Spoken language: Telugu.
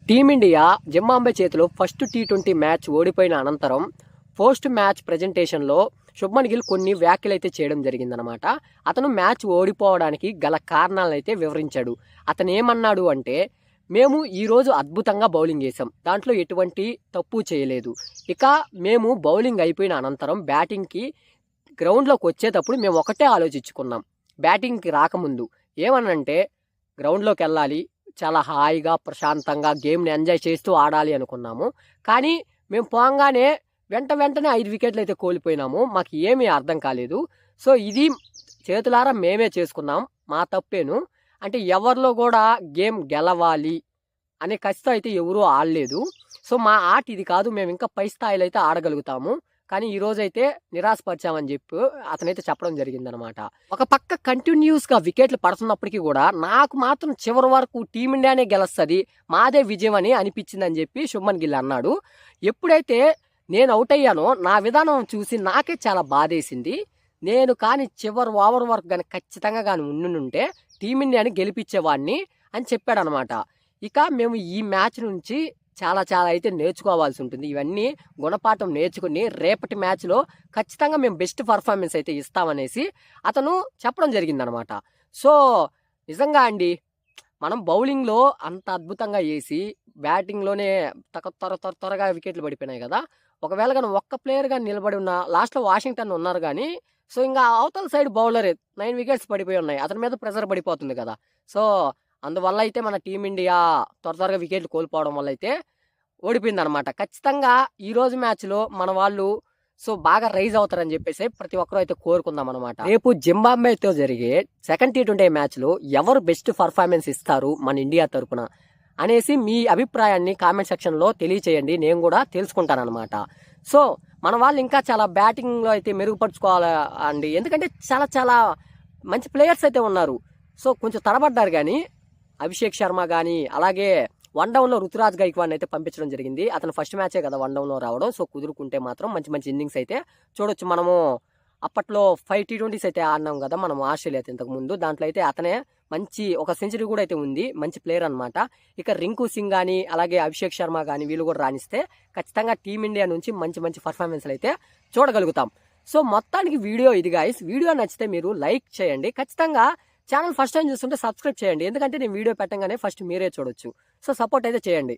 టీమిండియా జింబాబ్వే చేతిలో ఫస్ట్ టీ20 మ్యాచ్ ఓడిపోయిన అనంతరం పోస్ట్ మ్యాచ్ ప్రెజెంటేషన్లో శుభ్మన్ గిల్ కొన్ని వ్యాఖ్యలు అయితే చేయడం జరిగిందనమాట. అతను మ్యాచ్ ఓడిపోవడానికి గల కారణాలను అయితే వివరించాడు. అతను ఏమన్నాడు అంటే, మేము ఈరోజు అద్భుతంగా బౌలింగ్ వేసాం, దాంట్లో ఎటువంటి తప్పు చేయలేదు. ఇక మేము బౌలింగ్ అయిపోయిన అనంతరం బ్యాటింగ్కి గ్రౌండ్లోకి వచ్చేటప్పుడు మేము ఒకటే ఆలోచించుకున్నాం. బ్యాటింగ్కి రాకముందు ఏమనంటే గ్రౌండ్లోకి వెళ్ళాలి, చాలా హాయిగా ప్రశాంతంగా గేమ్ని ఎంజాయ్ చేస్తూ ఆడాలి అనుకున్నాము. కానీ మేము పోగానే వెంటనే 5 వికెట్లు అయితే కోల్పోయినాము. మాకు ఏమీ అర్థం కాలేదు. సో ఇది చేతులారా మేమే చేసుకున్నాం, మా తప్పేను. అంటే ఎవరిలో కూడా గేమ్ గెలవాలి అనే కసితో అయితే ఎవరూ ఆడలేదు. సో మా ఆట ఇది కాదు, మేము ఇంకా పై స్థాయిలో అయితే ఆడగలుగుతాము, కానీ ఈ రోజైతే నిరాశపరిచామని చెప్పి అతనైతే చెప్పడం జరిగిందనమాట. ఒక పక్క కంటిన్యూస్గా వికెట్లు పడుతున్నప్పటికీ కూడా నాకు మాత్రం చివరి వరకు టీమిండియానే గెలుస్తుంది, మాదే విజయం అని అనిపించిందని చెప్పి శుభ్మన్ గిల్ అన్నాడు. ఎప్పుడైతే నేను అవుట్ అయ్యానో నా విధానం చూసి నాకే చాలా బాధేసింది. నేను కానీ చివరి ఓవర్ వరకు కానీ ఖచ్చితంగా కానీ ఉండుంటే టీమిండియాని గెలిపించేవాడిని అని చెప్పాడనమాట. ఇక మేము ఈ మ్యాచ్ నుంచి చాలా అయితే నేర్చుకోవాల్సి ఉంటుంది. ఇవన్నీ గుణపాఠం నేర్చుకుని రేపటి మ్యాచ్లో ఖచ్చితంగా మేము బెస్ట్ పర్ఫార్మెన్స్ అయితే ఇస్తామనేసి అతను చెప్పడం జరిగిందనమాట. సో నిజంగా అండి, మనం బౌలింగ్లో అంత అద్భుతంగా వేసి బ్యాటింగ్లోనే త్వరగా వికెట్లు పడిపోయినాయి కదా. ఒకవేళ కానీ ఒక్క ప్లేయర్ కానీ నిలబడి ఉన్న, లాస్ట్లో వాషింగ్టన్ ఉన్నారు కానీ, సో ఇంకా అవతల సైడ్ బౌలరే 9 వికెట్స్ పడిపోయి ఉన్నాయి, అతని మీద ప్రెజర్ పడిపోతుంది కదా. సో అందువల్ల అయితే మన టీమిండియా త్వరగా వికెట్లు కోల్పోవడం వల్ల అయితే ఓడిపోయింది అనమాట. ఖచ్చితంగా ఈరోజు మ్యాచ్లో మన వాళ్ళు సో బాగా రైజ్ అవుతారని చెప్పేసి ప్రతి ఒక్కరూ అయితే కోరుకుందాం అనమాట. రేపు జింబాబ్వేతో జరిగే సెకండ్ టీ20 మ్యాచ్లో ఎవరు బెస్ట్ పర్ఫార్మెన్స్ ఇస్తారు మన ఇండియా తరపున అనేసి మీ అభిప్రాయాన్ని కామెంట్ సెక్షన్లో తెలియచేయండి, నేను కూడా తెలుసుకుంటాను అనమాట. సో మన వాళ్ళు ఇంకా చాలా బ్యాటింగ్లో అయితే మెరుగుపరుచుకోవాలి అండి, ఎందుకంటే చాలా మంచి ప్లేయర్స్ అయితే ఉన్నారు. సో కొంచెం తడబడ్డారు కానీ అభిషేక్ శర్మ కానీ, అలాగే వన్ డౌన్లో రుతురాజ్ గైక్వాడ్ని అయితే పంపించడం జరిగింది. అతను ఫస్ట్ మ్యాచే కదా వన్ డౌన్లో రావడం. సో కుదురుకుంటే మాత్రం మంచి ఇన్నింగ్స్ అయితే చూడొచ్చు. మనము అప్పట్లో 5 టీ20s అయితే ఆడినాం కదా మనం ఆస్ట్రేలియాతో ఇంతకు ముందు, దాంట్లో అయితే అతనే మంచి ఒక సెంచరీ కూడా అయితే ఉంది, మంచి ప్లేయర్ అనమాట. ఇక రింకు సింగ్ కానీ అలాగే అభిషేక్ శర్మ కానీ వీళ్ళు కూడా రాణిస్తే ఖచ్చితంగా టీమిండియా నుంచి మంచి పర్ఫార్మెన్స్లు అయితే చూడగలుగుతాం. సో మొత్తానికి వీడియో ఇది గాయ్స్. వీడియో నచ్చితే మీరు లైక్ చేయండి, ఖచ్చితంగా ఛానల్ ఫస్ట్ టైం చూస్తుంటే సబ్స్క్రైబ్ చేయండి, ఎందుకంటే నేను వీడియో పెట్టగానే ఫస్ట్ మీరే చూడొచ్చు. సో సపోర్ట్ అయితే చేయండి.